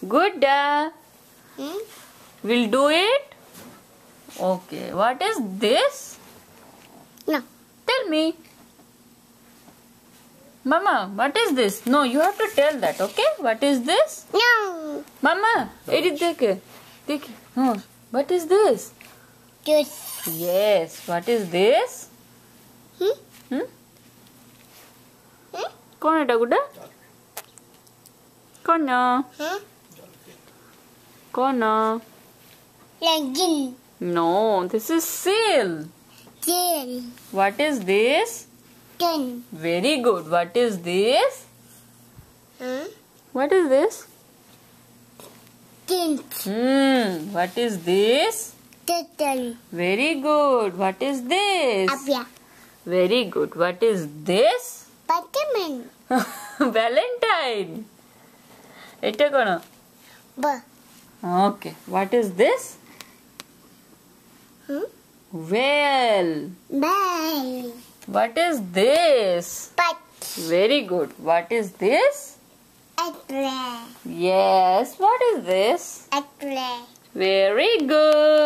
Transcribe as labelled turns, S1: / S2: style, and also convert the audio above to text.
S1: Good.
S2: Hmm?
S1: We'll do it. Okay. What is this?
S2: No.
S1: Tell me. Mama, what is this? No, you have to tell that, okay? What is this?
S2: No.
S1: Mama, edit देखे. No. What is this?
S2: Juice.
S1: Yes. What is this?
S2: Hmm?
S1: Hmm?
S2: Hmm?
S1: कौन है गुड्डा? कौन?
S2: Huh?
S1: कौन?
S2: Legend.
S1: No, this is seal.
S2: Jail.
S1: What is this?
S2: Gun.
S1: Very good. What is this?
S2: Huh?
S1: What is this?
S2: Tint.
S1: What is this?
S2: Turtle.
S1: Very good. What is this?
S2: Apia.
S1: Very good. What is this?
S2: Batman.
S1: Valentine. Etta kono?
S2: B.
S1: Okay. What is this?
S2: Hmm?
S1: Whale.
S2: Bell.
S1: What is this?
S2: But.
S1: Very good. What is this?
S2: Apple.
S1: Yes. What is this?
S2: Apple.
S1: Very good.